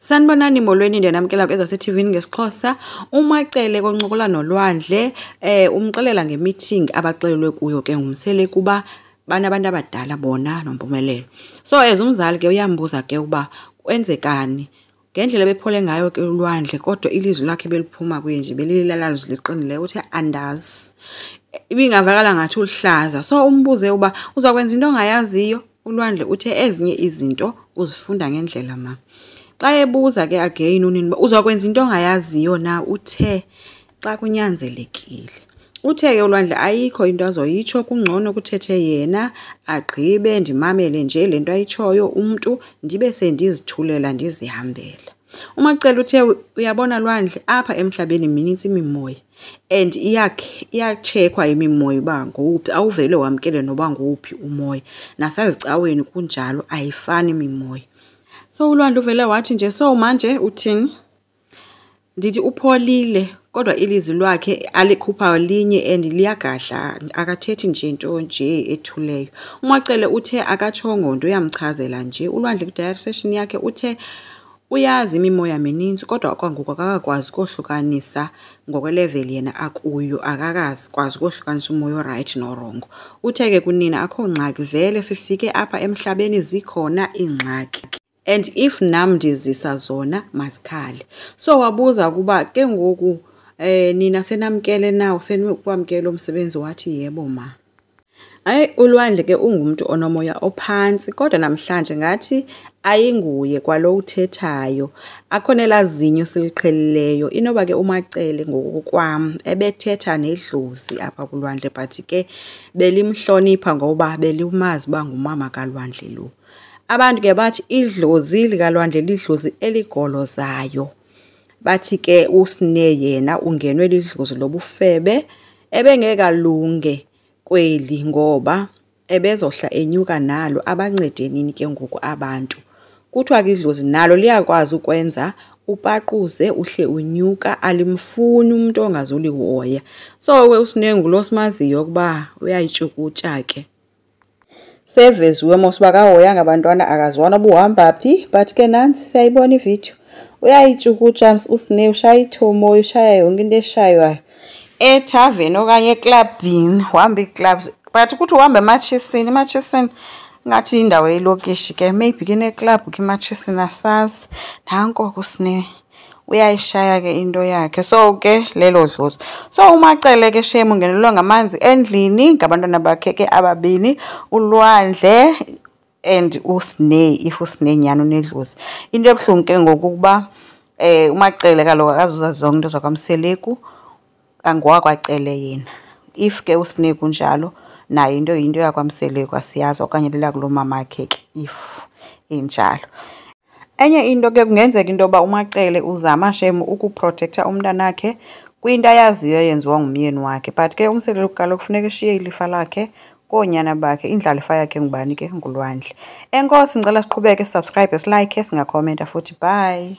Sanibonani molweni ndiyanamkela kwezaseTV ngesiXhosa. UMacele koncokola nolwandle umxelela ngemeeting abaxelelwe kuyo ke ngumsele kuba banabantu abadala bona noMpumelelo. So as umzali ke uyambuza ke uba kwenzekani ngendlela bephole ngayo ke ulwandle kodwa ilizwi lakhe beliphuma kuye nje belilalazi liqinileyo uthi andazi. Ibingavakala ngathi uhlaza. So umbuze uba uzakwenza into ongayaziyo. Ulwandle uthe ezinye izinto uzifunda ngendlela ma. Xa ebuza ke again unini uzakwenza into ongayaziyo na uthe xa kunyanzelekile. Uthe ke ulwandle ayikho into azoyitsho kungcono kuthethe yena agqibe ndimamele nje lento ayitshoyo umuntu ndibe sendizithulela ndizihambela. UMacele uthe uyabona lwandle apha emhlabeni minintsi imimoya and iyachekwa imimoya uba nguphi awuvele wamkele noba nguphi umoya nasazicaweni kunjalo ayifani imimoya. So ulwandle uvele wathi nje so manje uthini? Ndithi upholile kodwa ilizwi lwakhe alikhupha linye and liyagahla akathethi nje into nje ethuleyo. UMacele uthe akatshongo nto uyamchazela nje ulwandle kwidirection yakhe uthe uyazi imimoya mininzi kodwa kwangoku akakwazi kohlukanisa ngokwelevel yena akuyo akakazi kwazi kohlukanisa umoya right no wrong. Uthe ke kunina akho ngxaki vele sifike apha emhlabeni zikhona ingxaki. And if nam ndizisa zona masikhale. So wabuza kuba ke ngoku nina senamkele nawo senikwamkela umsebenzi wathi yebo ma. Hayi ulwandle ke ungumuntu onomoya ophansi kodwa namhlanje ngathi ayinguye kwalo uthethayo akhonela zinyo siliqhelileyo inoba ke uMacele ngokukwam ebethetha nedlozi apha kulwandle but ke belimhlonipha ngoba belimazi bangumama kalwandle lo. Abantu ke bathi idlozi likalwandle lidlozi eligolozayo. Bathi ke uSne yena ungenwe lidlozi lobufebe ebengekalunge kweli ngoba ebezohla enyuka nalo abancede nini ke ngoku abantu. Kuthiwa ke idlozi nalo liyakwazi ukwenza upaquze uhle unyuka alimfuni umuntu ongazulihoya. So we uSne ngulo simaziyo kuba uyayitshukutya ke. Seveziwe mosiba kahoyanga abantwana akazwana ubuhamba phi but ke nansi siyayibona ivideo uyayitshukutya uSne ushaya ithomo ushaya yonke into eshaywayo ethaveni okanye eclubini uhamba iclubs but kuthi uhamba eMatshissini ngathi indawo elokishi ke maybe ke neclub ke eMatshissini asazi nanko kuSne uyayishaya ke into yakhe. So ke lelo dlozi so uMacele ke shame ungenelwa ngamanzi endlini ngabantwana bakhe ke ababini ulwandle and uSne if uSne nyano nedlozi into ebhlungu ke ngokuba uMacele kaloku akazuza zonke into zakwaMseleku angwakwacele yena if ke uSne kunjalo nayo into yakwaMseleku asiyazi okanye lela kulo mamakhe ke if injalo. Enye into ke kungenzeka into yoba uMacele uzama shame ukuprotecta umntanakhe kwinto ayaziyo yenziwa ngumyeni wakhe but ke uMseleku kaloku kufuneka eshiye ilifa lakhe koonyana bakhe indlalifa yakhe ngubani ke ngulwandle. Enkosi ngicela siqhubeke subscribe silike singakhomenta futhi bye.